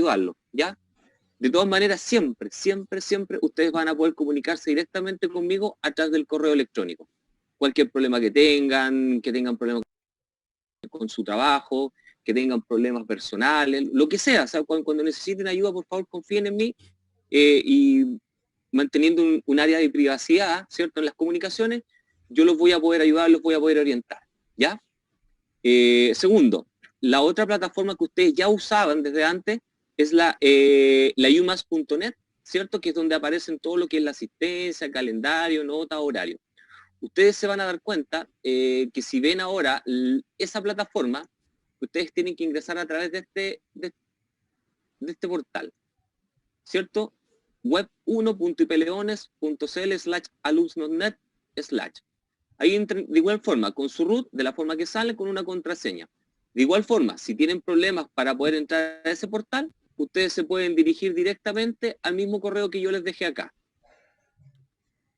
ayudarlos, ¿ya? De todas maneras, siempre, siempre, siempre ustedes van a poder comunicarse directamente conmigo a través del correo electrónico. Cualquier problema que tengan problemas con su trabajo, que tengan problemas personales, lo que sea, o sea, cuando necesiten ayuda, por favor, confíen en mí, y manteniendo un área de privacidad, ¿cierto?, en las comunicaciones, yo los voy a poder ayudar, los voy a poder orientar, ¿ya? Segundo, la otra plataforma que ustedes ya usaban desde antes es la umas.net, ¿cierto?, que es donde aparecen todo lo que es la asistencia, calendario, nota, horario. Ustedes se van a dar cuenta que si ven ahora esa plataforma, ustedes tienen que ingresar a través de este portal, ¿cierto? web1.ipleones.cl/alumnos.net/. Ahí entran de igual forma, con su root, de la forma que sale, con una contraseña. De igual forma, si tienen problemas para poder entrar a ese portal, ustedes se pueden dirigir directamente al mismo correo que yo les dejé acá.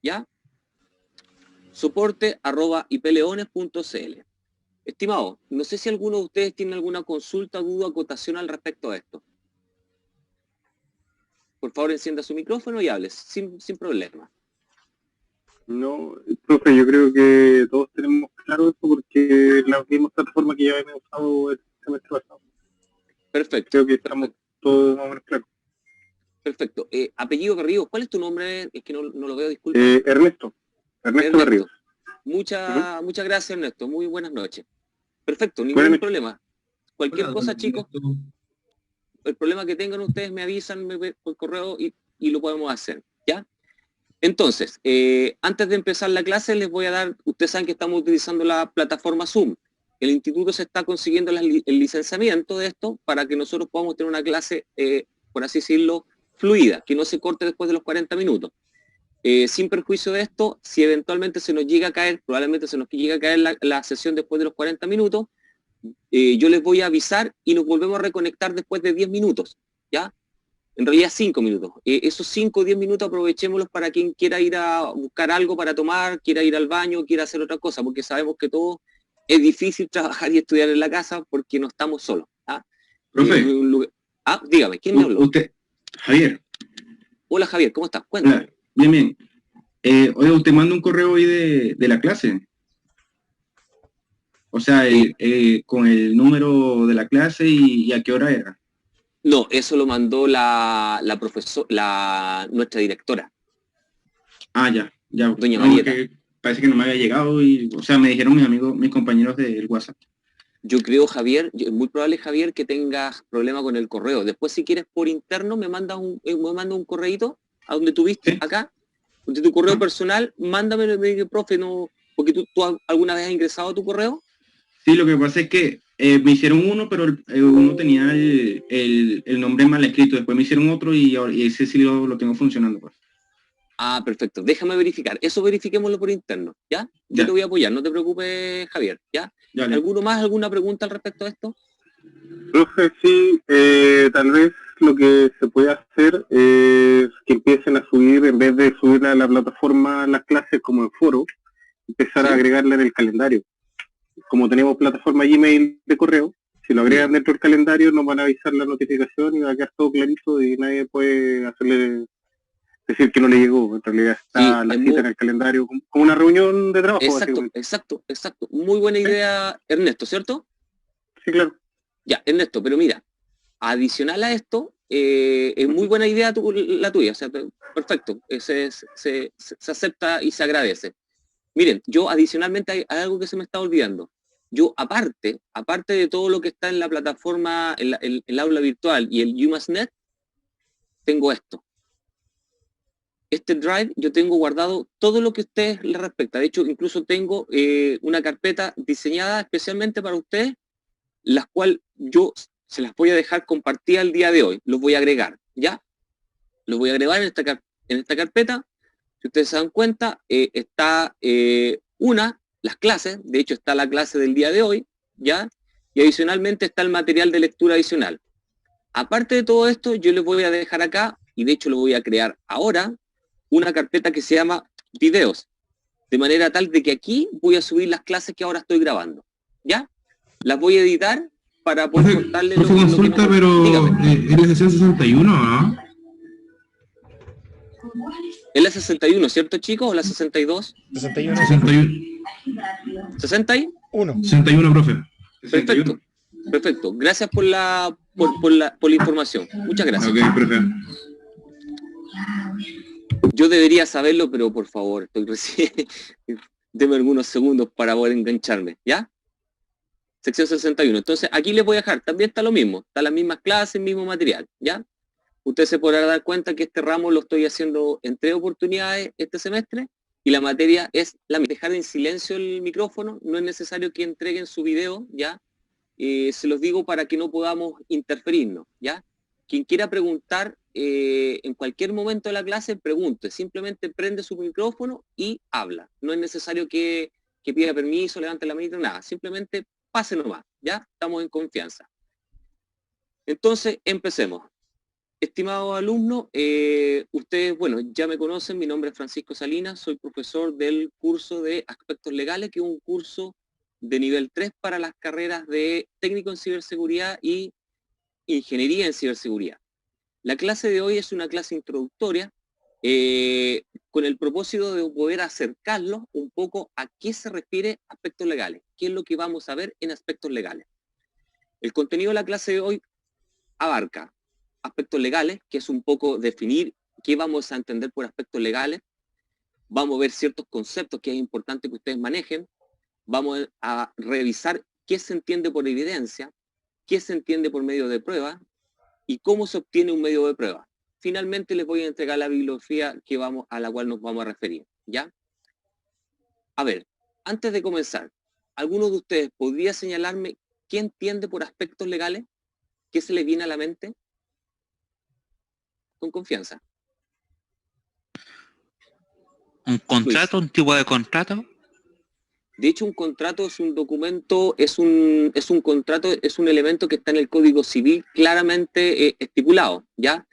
¿Ya? soporte@ipleones.cl. Estimado, no sé si alguno de ustedes tiene alguna consulta, duda, acotación al respecto a esto. Por favor, encienda su micrófono y hables, sin problema. No, profe, yo creo que todos tenemos claro eso porque es la misma plataforma que ya hemos usado el semestre pasado. Perfecto. Creo que estamos todos más o menos claros. Perfecto. Apellido Garrido, ¿cuál es tu nombre? Es que no lo veo, disculpa. Ernesto Garrido. Muchas gracias, Ernesto. Muy buenas noches. Perfecto, ningún problema. Cualquier cosa, chicos, el problema que tengan ustedes me avisan por correo y lo podemos hacer, ¿ya? Entonces, antes de empezar la clase les voy a dar, ustedes saben que estamos utilizando la plataforma Zoom. El instituto se está consiguiendo el licenciamiento de esto para que nosotros podamos tener una clase, por así decirlo, fluida, que no se corte después de los 40 minutos. Sin perjuicio de esto, si eventualmente se nos llega a caer, probablemente se nos llega a caer la sesión después de los 40 minutos, yo les voy a avisar y nos volvemos a reconectar después de 10 minutos, ¿ya? En realidad 5 minutos. Esos 5 o 10 minutos aprovechémoslos para quien quiera ir a buscar algo para tomar, quiera ir al baño, quiera hacer otra cosa, porque sabemos que todo es difícil trabajar y estudiar en la casa porque no estamos solos. ¿Ah? Profe. Dígame, ¿quién me habló? Usted, Javier. Hola Javier, ¿cómo estás? Cuéntame. Bien, bien. Oiga, usted manda un correo hoy de la clase. O sea, con el número de la clase y a qué hora era. No, eso lo mandó nuestra directora. Ah, ya. Doña Marieta. Parece que no me había llegado o sea, me dijeron mis compañeros del WhatsApp. Yo creo, Javier, es muy probable, Javier, que tengas problema con el correo. Después, si quieres, por interno, me manda un correíto a donde tuviste, ¿sí? Acá, de tu correo personal, mándame, me dice, profe, no, porque tú alguna vez has ingresado a tu correo. Sí, lo que pasa es que me hicieron uno, pero uno tenía el nombre mal escrito. Después me hicieron otro y ese sí lo tengo funcionando. Pues. Ah, perfecto. Déjame verificar. Eso verifiquémoslo por interno, ¿ya? Yo te voy a apoyar, no te preocupes, Javier, ¿ya? ¿Alguno más, alguna pregunta al respecto a esto? Profe, sí, tal vez lo que se puede hacer es que empiecen a subir, en vez de subir a la plataforma las clases como en foro, empezar a agregarla en el calendario. Como tenemos plataforma Gmail de correo, si lo agregan dentro del calendario nos van a avisar la notificación y va a quedar todo clarito y nadie puede decir que no le llegó. En realidad está la cita en el calendario, como una reunión de trabajo. Exacto. Muy buena idea, Ernesto, ¿cierto? Sí, claro. Ya, Ernesto, pero mira, adicional a esto, es muy buena idea la tuya, o sea, perfecto, se acepta y se agradece. Miren, yo adicionalmente hay algo que se me está olvidando. Yo, aparte de todo lo que está en la plataforma, el aula virtual y el umas.net, tengo esto. Este Drive yo tengo guardado todo lo que a ustedes les respecta. De hecho, incluso tengo una carpeta diseñada especialmente para ustedes, las cuales yo se las voy a dejar compartida el día de hoy. Los voy a agregar, ¿ya? Los voy a agregar en esta carpeta. Si ustedes se dan cuenta, está las clases, de hecho está la clase del día de hoy, ¿ya? Y adicionalmente está el material de lectura adicional. Aparte de todo esto, yo les voy a dejar acá, y de hecho lo voy a crear ahora, una carpeta que se llama videos, de manera tal de que aquí voy a subir las clases que ahora estoy grabando, ¿ya? Las voy a editar para poder contarle lo consulta, pero es la sesión 61, ¿no? Es la 61, ¿cierto, chicos? ¿O la 62? 61. 61. 61, profe. Perfecto. Perfecto. Gracias por la información. Muchas gracias. Ok, profe. Yo debería saberlo, pero por favor, estoy recién. Deme algunos segundos para poder engancharme, ¿ya? Sección 61. Entonces, aquí les voy a dejar, también está lo mismo, está las mismas clases, mismo material, ¿ya? Ustedes se podrán dar cuenta que este ramo lo estoy haciendo en 3 oportunidades este semestre, y la materia es dejar en silencio el micrófono, no es necesario que entreguen su video, ¿ya? Se los digo para que no podamos interferirnos, ¿ya? Quien quiera preguntar en cualquier momento de la clase, pregunte, simplemente prende su micrófono y habla. No es necesario que pida permiso, levante la mano, nada, simplemente pase nomás, ¿ya? Estamos en confianza. Entonces, empecemos. Estimados alumnos, ustedes, bueno, ya me conocen, mi nombre es Francisco Salinas, soy profesor del curso de Aspectos Legales, que es un curso de nivel 3 para las carreras de Técnico en Ciberseguridad y Ingeniería en Ciberseguridad. La clase de hoy es una clase introductoria con el propósito de poder acercarlos un poco a qué se refiere aspectos legales, qué es lo que vamos a ver en aspectos legales. El contenido de la clase de hoy abarca aspectos legales, que es un poco definir qué vamos a entender por aspectos legales. Vamos a ver ciertos conceptos que es importante que ustedes manejen. Vamos a revisar qué se entiende por evidencia, qué se entiende por medio de prueba y cómo se obtiene un medio de prueba. Finalmente les voy a entregar la bibliografía a la cual nos vamos a referir, ¿ya? A ver, antes de comenzar, ¿alguno de ustedes podría señalarme qué entiende por aspectos legales? ¿Qué se le viene a la mente? Con confianza. ¿Un contrato? Luis. ¿Un tipo de contrato? De hecho, un contrato es un documento, es un contrato, es un elemento que está en el Código Civil claramente estipulado, ¿ya?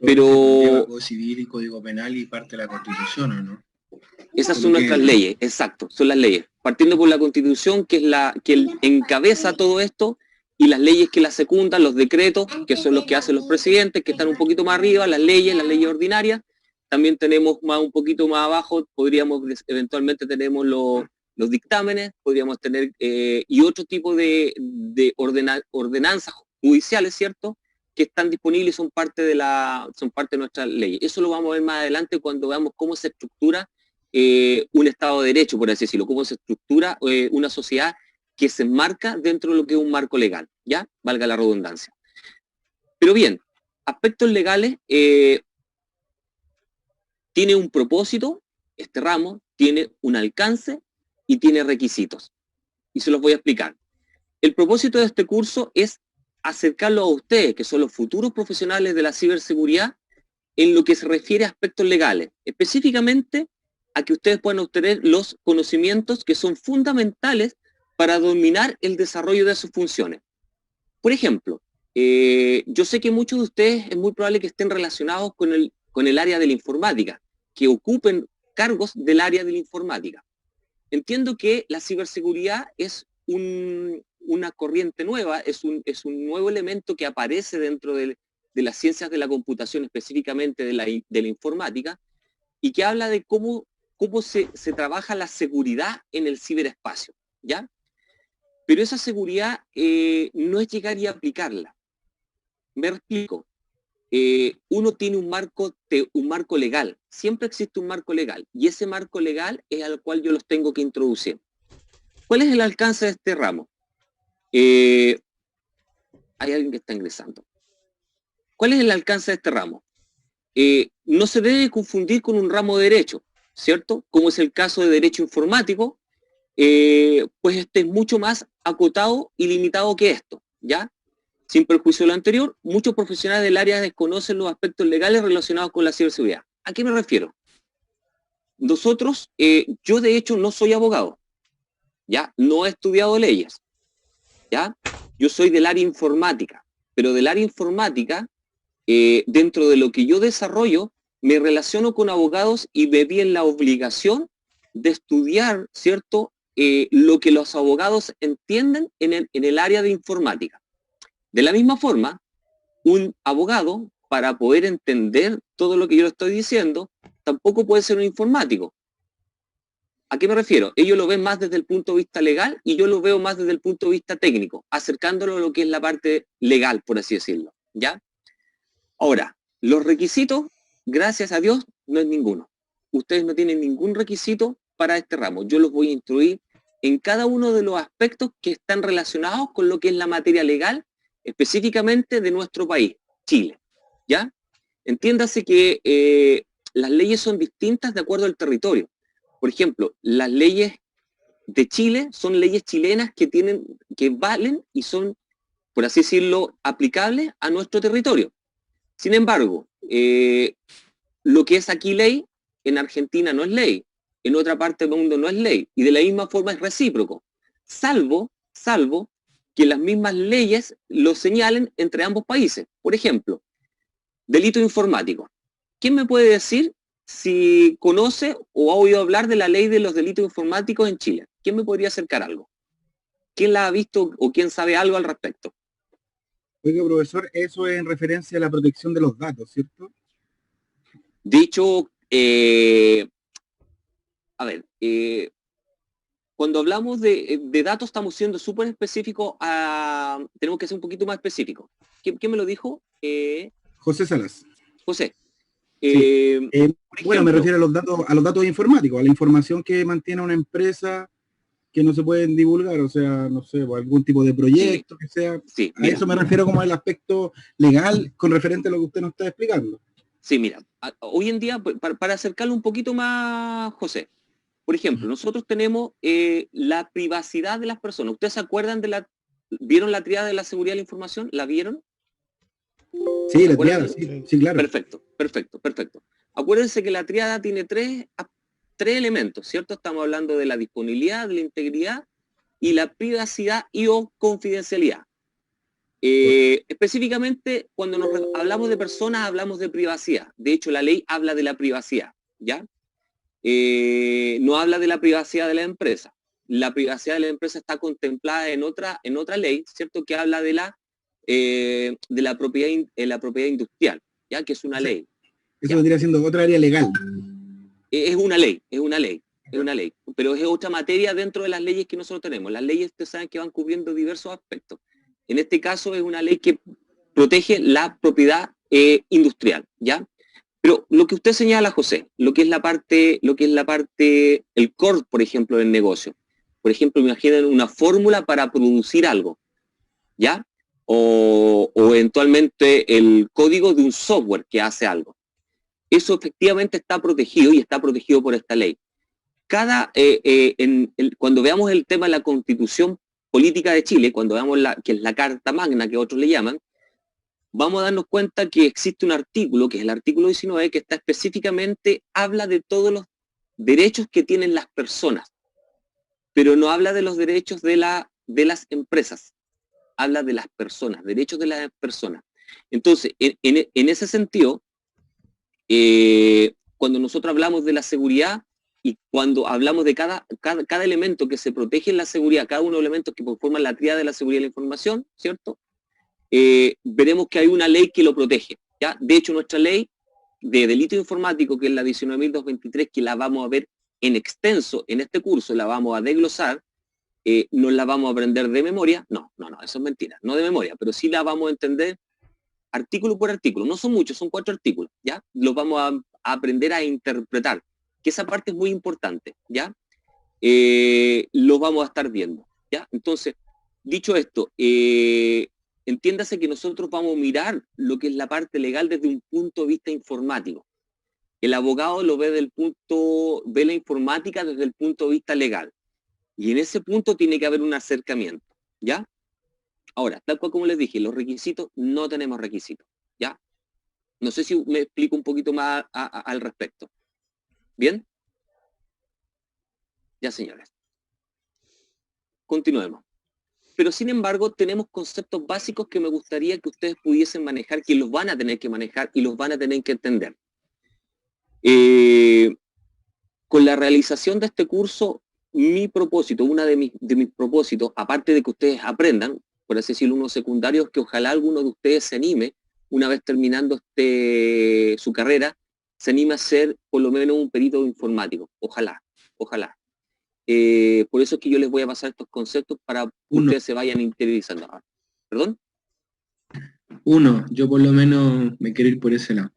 Pero... Código Civil y Código Penal y parte de la Constitución, ¿o no? Esas son nuestras leyes, exacto, son las leyes. Partiendo por la Constitución, que es la que encabeza todo esto, y las leyes que la secundan, los decretos, que son los que hacen los presidentes, que están un poquito más arriba, las leyes ordinarias. También tenemos un poquito más abajo, eventualmente tenemos los dictámenes, podríamos tener, y otro tipo de ordenanzas judiciales, ¿cierto?, que están disponibles y son parte de nuestras leyes. Eso lo vamos a ver más adelante cuando veamos cómo se estructura un Estado de Derecho, por así decirlo, cómo se estructura una sociedad que se enmarca dentro de lo que es un marco legal, ¿ya? Valga la redundancia. Pero bien, aspectos legales tiene un propósito, este ramo tiene un alcance y tiene requisitos. Y se los voy a explicar. El propósito de este curso es acercarlo a ustedes, que son los futuros profesionales de la ciberseguridad, en lo que se refiere a aspectos legales, específicamente a que ustedes puedan obtener los conocimientos que son fundamentales para dominar el desarrollo de sus funciones. Por ejemplo, yo sé que muchos de ustedes es muy probable que estén relacionados con el área de la informática, que ocupen cargos del área de la informática. Entiendo que la ciberseguridad es una corriente nueva, es un nuevo elemento que aparece dentro de las ciencias de la computación, específicamente de la informática, y que habla de cómo se trabaja la seguridad en el ciberespacio, ¿ya? Pero esa seguridad no es llegar y aplicarla. Me explico. Uno tiene un marco legal, siempre existe un marco legal, y ese marco legal es al cual yo los tengo que introducir. ¿Cuál es el alcance de este ramo? Hay alguien que está ingresando. ¿Cuál es el alcance de este ramo? No se debe confundir con un ramo de derecho, ¿cierto? Como es el caso de derecho informático, pues este es mucho más acotado y limitado que esto, ¿ya? Sin perjuicio de lo anterior, muchos profesionales del área desconocen los aspectos legales relacionados con la ciberseguridad. ¿A qué me refiero? Nosotros, yo de hecho no soy abogado, ¿ya? No he estudiado leyes, ¿ya? Yo soy del área informática, pero del área informática, dentro de lo que yo desarrollo, me relaciono con abogados y me vi en la obligación de estudiar, ¿cierto?, lo que los abogados entienden en el área de informática, De la misma forma, un abogado, para poder entender todo lo que yo le estoy diciendo, tampoco puede ser un informático. ¿A qué me refiero? Ellos lo ven más desde el punto de vista legal y yo lo veo más desde el punto de vista técnico, acercándolo a lo que es la parte legal, por así decirlo, ¿ya? Ahora, los requisitos, gracias a Dios, no es ninguno. Ustedes no tienen ningún requisito para este ramo. Yo los voy a instruir en cada uno de los aspectos que están relacionados con lo que es la materia legal, específicamente de nuestro país, Chile, ¿ya? Entiéndase que las leyes son distintas de acuerdo al territorio. Por ejemplo, las leyes de Chile son leyes chilenas que valen y son, por así decirlo, aplicables a nuestro territorio. Sin embargo, lo que es aquí ley, en Argentina no es ley, en otra parte del mundo no es ley, y de la misma forma es recíproco, salvo que las mismas leyes lo señalen entre ambos países. Por ejemplo, delito informático. ¿Quién me puede decir si conoce o ha oído hablar de la ley de los delitos informáticos en Chile? ¿Quién me podría acercar algo? ¿Quién la ha visto o quién sabe algo al respecto? Oiga, profesor, eso es en referencia a la protección de los datos, ¿cierto? Dicho, cuando hablamos de datos estamos siendo súper específicos, tenemos que ser un poquito más específicos. ¿Quién me lo dijo? José Salas. José. Sí. Bueno, ejemplo, me refiero a los datos informáticos, a la información que mantiene una empresa que no se pueden divulgar, o sea, no sé, o algún tipo de proyecto que sea. Sí, a mira, eso me refiero como al aspecto legal con referente a lo que usted nos está explicando. sí, mira, hoy en día, para acercarlo un poquito más, José, por ejemplo, nosotros tenemos la privacidad de las personas. ¿Ustedes se acuerdan vieron la tríada de la seguridad de la información? ¿La vieron? Sí, la triada, sí, claro. Perfecto. Acuérdense que la tríada tiene tres elementos, ¿cierto? Estamos hablando de la disponibilidad, de la integridad y la privacidad y o confidencialidad. Específicamente, cuando hablamos de personas, hablamos de privacidad. De hecho, la ley habla de la privacidad, ¿ya? No habla de la privacidad de la empresa. La privacidad de la empresa está contemplada en otra ley, ¿cierto? Que habla de la propiedad industrial, ¿ya? Que es una ley. Eso vendría siendo otra área legal. Es una ley. Pero es otra materia dentro de las leyes que nosotros tenemos. Las leyes, ustedes saben que van cubriendo diversos aspectos. En este caso es una ley que protege la propiedad industrial, ¿ya? Pero lo que usted señala, José, lo que es la parte, el core, por ejemplo, del negocio. Por ejemplo, imaginen una fórmula para producir algo, ¿ya? O eventualmente el código de un software que hace algo. Eso efectivamente está protegido y está protegido por esta ley. Cuando veamos el tema de la Constitución Política de Chile, cuando veamos que es la Carta Magna, que otros le llaman, vamos a darnos cuenta que existe un artículo, que es el artículo 19, que está específicamente, habla de todos los derechos que tienen las personas, pero no habla de los derechos de las empresas, habla de las personas, derechos de las personas. Entonces, en ese sentido, cuando nosotros hablamos de la seguridad y cuando hablamos de cada elemento que se protege en la seguridad, cada uno de los elementos que conforman la tríada de la seguridad de la información, ¿cierto? Veremos que hay una ley que lo protege, ¿ya? De hecho, nuestra ley de delito informático, que es la 19.223, que la vamos a ver en extenso en este curso, la vamos a desglosar, no la vamos a aprender de memoria, no, eso es mentira, no de memoria, pero sí la vamos a entender artículo por artículo, no son muchos, son 4 artículos, ¿ya? Los vamos a aprender a interpretar, que esa parte es muy importante, ¿ya? Lo vamos a estar viendo, ¿ya? Entonces, dicho esto, entiéndase que nosotros vamos a mirar lo que es la parte legal desde un punto de vista informático. El abogado lo ve ve la informática desde el punto de vista legal. Y en ese punto tiene que haber un acercamiento, ¿ya? Ahora, tal cual como les dije, los requisitos, no tenemos requisitos, ¿ya? No sé si me explico un poquito más al respecto. ¿Bien? Ya, señores. Continuemos. Pero sin embargo, tenemos conceptos básicos que me gustaría que ustedes pudiesen manejar, que los van a tener que manejar y los van a tener que entender. Con la realización de este curso, mi propósito, uno de mis propósitos, aparte de que ustedes aprendan, por así decirlo, unos secundarios que ojalá alguno de ustedes se anime, una vez terminando su carrera, se anime a ser por lo menos un perito informático. Ojalá, ojalá. Por eso es que yo les voy a pasar estos conceptos para que ustedes se vayan interiorizando. ¿Perdón? Yo por lo menos me quiero ir por ese lado.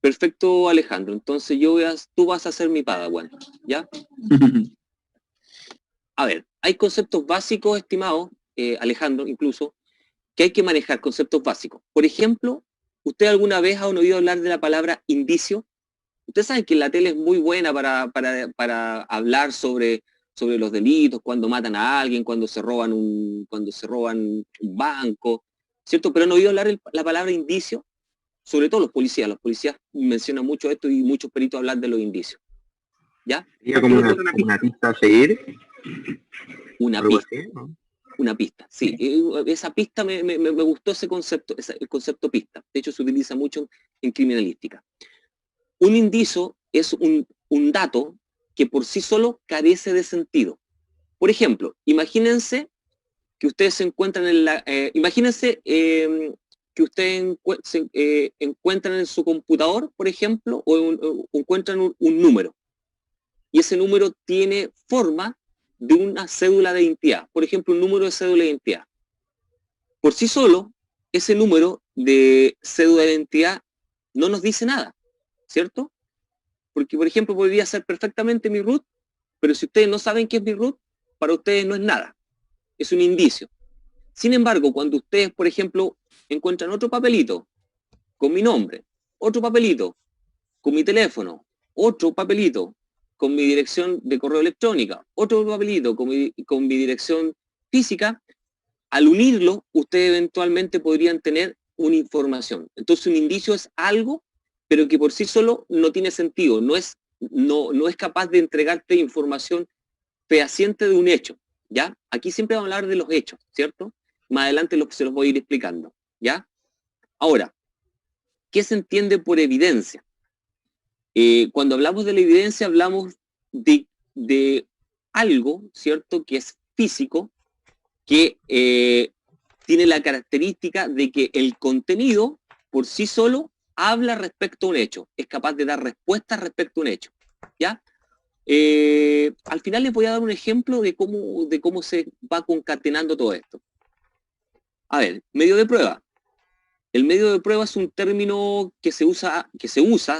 Perfecto, Alejandro. Entonces tú vas a ser mi padawan, ¿ya? A ver, hay conceptos básicos, estimado Alejandro, incluso, que hay que manejar, conceptos básicos. Por ejemplo, ¿usted alguna vez ha oído hablar de la palabra indicio? Ustedes saben que la tele es muy buena para hablar sobre los delitos, cuando matan a alguien, cuando se roban un banco, ¿cierto? Pero han oído hablar la palabra indicio, sobre todo los policías mencionan mucho esto y muchos peritos hablan de los indicios. ¿Ya? ¿Sería como una pista a seguir? Una pista. Así, ¿no? Una pista, sí. Esa pista me gustó ese concepto, el concepto pista. De hecho, se utiliza mucho en criminalística. Un indicio es un dato que por sí solo carece de sentido. Por ejemplo, imagínense que ustedes se encuentran imagínense que ustedes se encuentran en su computador, por ejemplo, o encuentran un número. Y ese número tiene forma de una cédula de identidad. Por ejemplo, un número de cédula de identidad. Por sí solo, ese número de cédula de identidad no nos dice nada, ¿cierto? Porque, por ejemplo, podría ser perfectamente mi root, pero si ustedes no saben qué es mi root, para ustedes no es nada. Es un indicio. Sin embargo, cuando ustedes, por ejemplo, encuentran otro papelito con mi nombre, otro papelito con mi teléfono, otro papelito con mi dirección de correo electrónica, otro papelito con mi dirección física, al unirlo, ustedes eventualmente podrían tener una información. Entonces, un indicio es algo, pero que por sí solo no tiene sentido, no es capaz de entregarte información fehaciente de un hecho, ¿ya? Aquí siempre vamos a hablar de los hechos, ¿cierto? Más adelante se los voy a ir explicando, ¿ya? Ahora, ¿qué se entiende por evidencia? Cuando hablamos de la evidencia, hablamos de algo, ¿cierto?, que es físico, que tiene la característica de que el contenido por sí solo habla respecto a un hecho, es capaz de dar respuesta respecto a un hecho, ¿ya? Al final les voy a dar un ejemplo de cómo se va concatenando todo esto. A ver, medio de prueba. El medio de prueba es un término que se usa,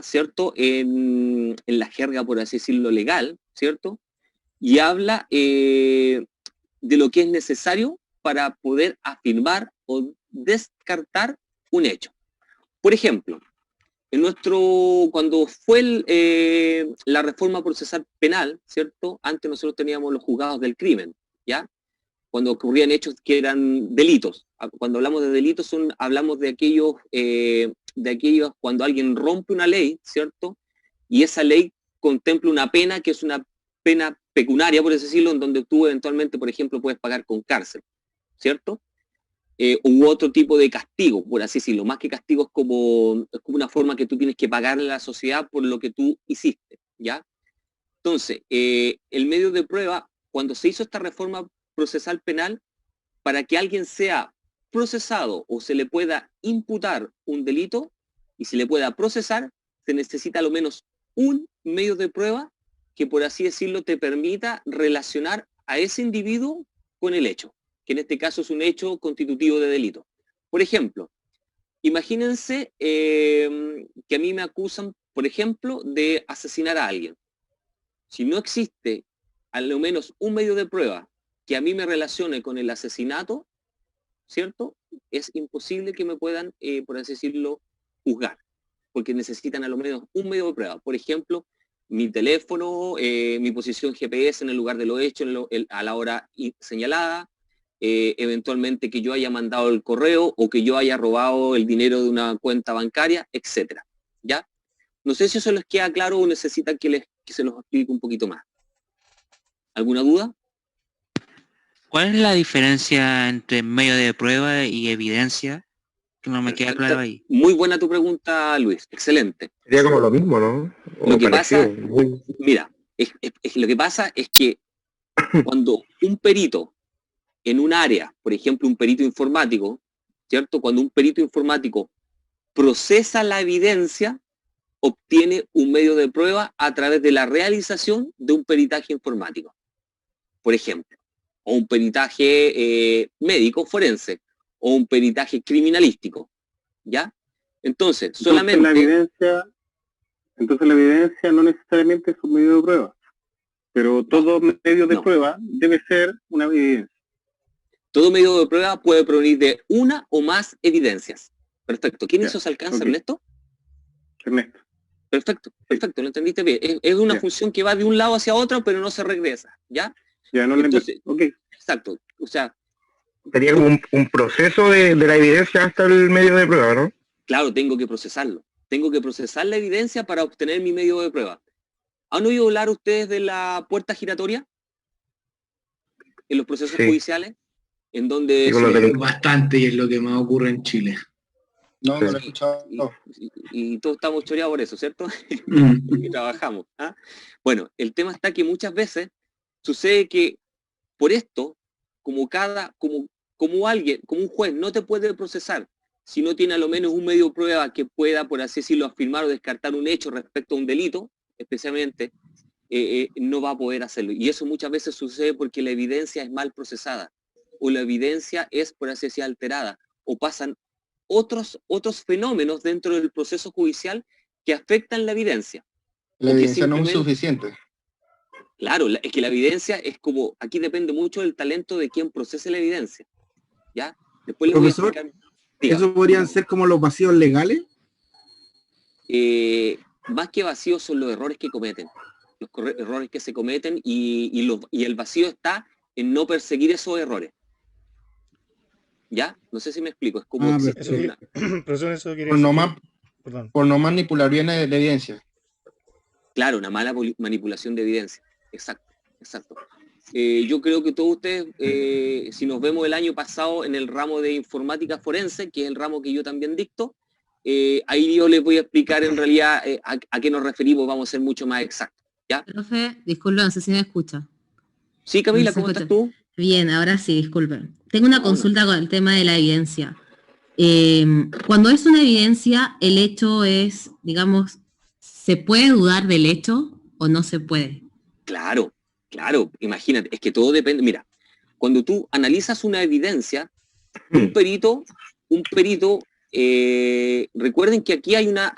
¿cierto?, en la jerga, por así decirlo, legal, ¿cierto? Y habla de lo que es necesario para poder afirmar o descartar un hecho. Por ejemplo, cuando fue la reforma procesal penal, ¿cierto? Antes nosotros teníamos los juzgados del crimen, ¿ya? Cuando ocurrían hechos que eran delitos. Cuando hablamos de delitos hablamos de aquellos cuando alguien rompe una ley, ¿cierto? Y esa ley contempla una pena que es una pena pecuniaria, por así decirlo, en donde tú eventualmente, por ejemplo, puedes pagar con cárcel, ¿cierto? U otro tipo de castigo, por así decirlo. Más que castigo es como una forma que tú tienes que pagarle a la sociedad por lo que tú hiciste, ¿ya? Entonces, el medio de prueba, cuando se hizo esta reforma procesal penal, para que alguien sea procesado o se le pueda imputar un delito y se le pueda procesar, se necesita al menos un medio de prueba que, por así decirlo, te permita relacionar a ese individuo con el hecho, que en este caso es un hecho constitutivo de delito. Por ejemplo, imagínense que a mí me acusan, por ejemplo, de asesinar a alguien. Si no existe al menos un medio de prueba que a mí me relacione con el asesinato, ¿cierto? Es imposible que me puedan, por así decirlo, juzgar, porque necesitan a lo menos un medio de prueba. Por ejemplo, mi teléfono, mi posición GPS en el lugar de lo hecho, a la hora señalada, eventualmente que yo haya mandado el correo o que yo haya robado el dinero de una cuenta bancaria, etcétera, ¿ya? No sé si eso les queda claro o necesitan que se los explique un poquito más. ¿Alguna duda? ¿Cuál es la diferencia entre medio de prueba y evidencia? Que no me queda claro ahí. Muy buena tu pregunta, Luis. Excelente. Sería como lo mismo, ¿no? Lo que pasa, mira, lo que pasa es que cuando un perito en un área, por ejemplo, un perito informático, ¿cierto? Cuando un perito informático procesa la evidencia, obtiene un medio de prueba a través de la realización de un peritaje informático, por ejemplo, o un peritaje médico forense, o un peritaje criminalístico, ¿ya? Entonces, solamente... Entonces la evidencia no necesariamente es un medio de prueba, pero todo medio de prueba debe ser una evidencia. Todo medio de prueba puede provenir de una o más evidencias. Perfecto. ¿Quién hizo ese alcance, Ernesto? Ernesto. Perfecto, perfecto, lo entendiste bien. Es una función que va de un lado hacia otro, pero no se regresa, ¿ya? Ya, no Entonces, exacto. O sea... Sería como un proceso de la evidencia hasta el medio de prueba, ¿no? Claro, tengo que procesarlo. Tengo que procesar la evidencia para obtener mi medio de prueba. ¿Han oído hablar ustedes de la puerta giratoria? En los procesos judiciales, en donde... Bastante, y es lo que más ocurre en Chile. No lo he escuchado. Y todos estamos choreados por eso, ¿cierto? Porque trabajamos. ¿Ah? Bueno, el tema está que muchas veces sucede que por esto, como un juez no te puede procesar si no tiene a lo menos un medio de prueba que pueda, por así decirlo, afirmar o descartar un hecho respecto a un delito, especialmente, no va a poder hacerlo. Y eso muchas veces sucede porque la evidencia es mal procesada, o la evidencia es, por así decirlo, alterada, o pasan otros fenómenos dentro del proceso judicial que afectan la evidencia. La evidencia no es suficiente. Claro, es que la evidencia es como, aquí depende mucho del talento de quien procese la evidencia, ¿ya? Después les voy a explicar. ¿Eso podrían ser como los vacíos legales? Más que vacíos son los errores que cometen, los errores que se cometen y el vacío está en no perseguir esos errores. ¿Ya? No sé si me explico. Es como por no manipular bien la evidencia. Claro, una mala manipulación de evidencia. Exacto. Yo creo que todos ustedes, si nos vemos el año pasado en el ramo de informática forense, que es el ramo que yo también dicto, ahí yo les voy a explicar en realidad a qué nos referimos, vamos a ser mucho más exactos. ¿Ya? Profe, disculpe, no sé si me escucha. Sí, Camila, ¿cómo estás tú? Bien, ahora sí, disculpe. Tengo una consulta con el tema de la evidencia. Cuando es una evidencia, el hecho es, digamos, ¿se puede dudar del hecho o no se puede? Claro, imagínate, es que todo depende. Mira, cuando tú analizas una evidencia, un perito, recuerden que aquí hay una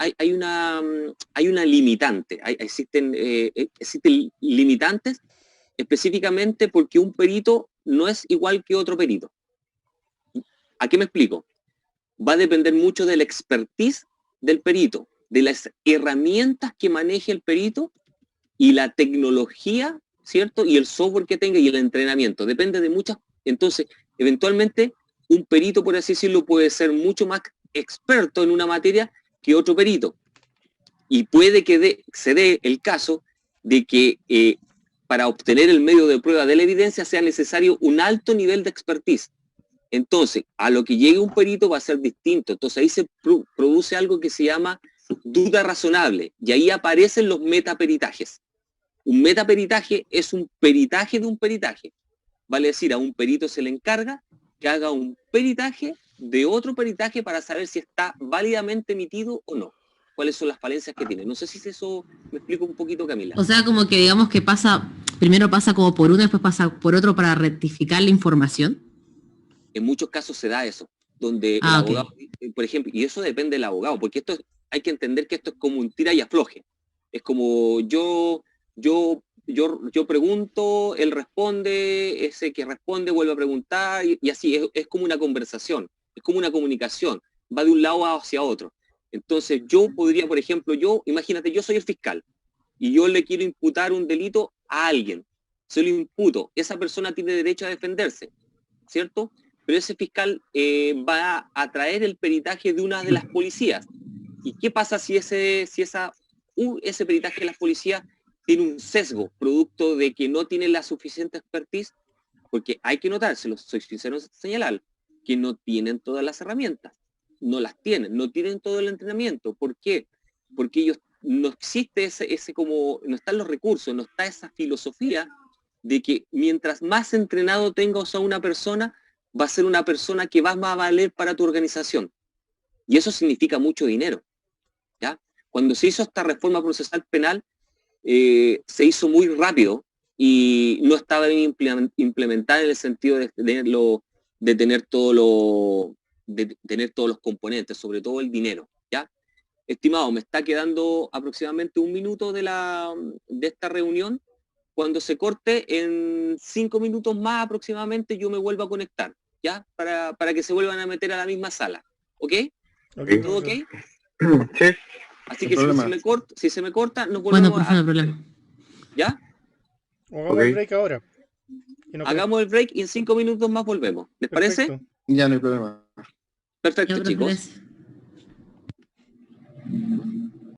limitante, existen limitantes específicamente porque un perito no es igual que otro perito. ¿A qué me explico? Va a depender mucho de la expertise del perito, de las herramientas que maneje el perito y la tecnología, ¿cierto? Y el software que tenga y el entrenamiento. Depende de muchas. Entonces, eventualmente, un perito, por así decirlo, puede ser mucho más experto en una materia que otro perito. Y puede que se dé el caso de que para obtener el medio de prueba de la evidencia sea necesario un alto nivel de expertise. Entonces, a lo que llegue un perito va a ser distinto. Entonces, ahí se produce algo que se llama duda razonable. Y ahí aparecen los metaperitajes. Un metaperitaje es un peritaje de un peritaje. Vale decir, a un perito se le encarga que haga un peritaje de otro peritaje para saber si está válidamente emitido o no. ¿Cuáles son las falencias que tiene? No sé si eso me explico un poquito, Camila. O sea, como que digamos que primero pasa como por uno, después pasa por otro para rectificar la información. En muchos casos se da eso, donde el abogado, por ejemplo, y eso depende del abogado, porque hay que entender que esto es como un tira y afloje. Es como yo pregunto, él responde, ese que responde vuelve a preguntar, y así, es como una conversación, es como una comunicación, va de un lado hacia otro. Entonces yo podría, por ejemplo, imagínate, yo soy el fiscal, y yo le quiero imputar un delito a alguien, se lo imputo, esa persona tiene derecho a defenderse, ¿cierto? Pero ese fiscal va a traer el peritaje de una de las policías. ¿Y qué pasa si ese peritaje de las policías tiene un sesgo, producto de que no tiene la suficiente expertise? Porque hay que notar, soy sincero en señalar, que no tienen todas las herramientas, no las tienen, no tienen todo el entrenamiento. ¿Por qué? Porque ellos no existe no están los recursos, no está esa filosofía de que mientras más entrenado tengas a una persona, va a ser una persona que va a valer para tu organización. Y eso significa mucho dinero, ¿ya? Cuando se hizo esta reforma procesal penal, se hizo muy rápido y no estaba bien implementada en el sentido de tener todos los componentes, sobre todo el dinero, ¿ya? Estimado, me está quedando aproximadamente 1 minuto de esta reunión. Cuando se corte, en 5 minutos más aproximadamente, yo me vuelvo a conectar, ¿ya? Para que se vuelvan a meter a la misma sala, ¿ok? ¿Todo ok? Sí. Así que si se me corta, nos Bueno, volvemos por favor, problema. ¿Ya? O hagamos el break ahora. Hagamos el break y en 5 minutos más volvemos. ¿Les parece? Ya no hay problema. Perfecto, Ya, chicos. gracias.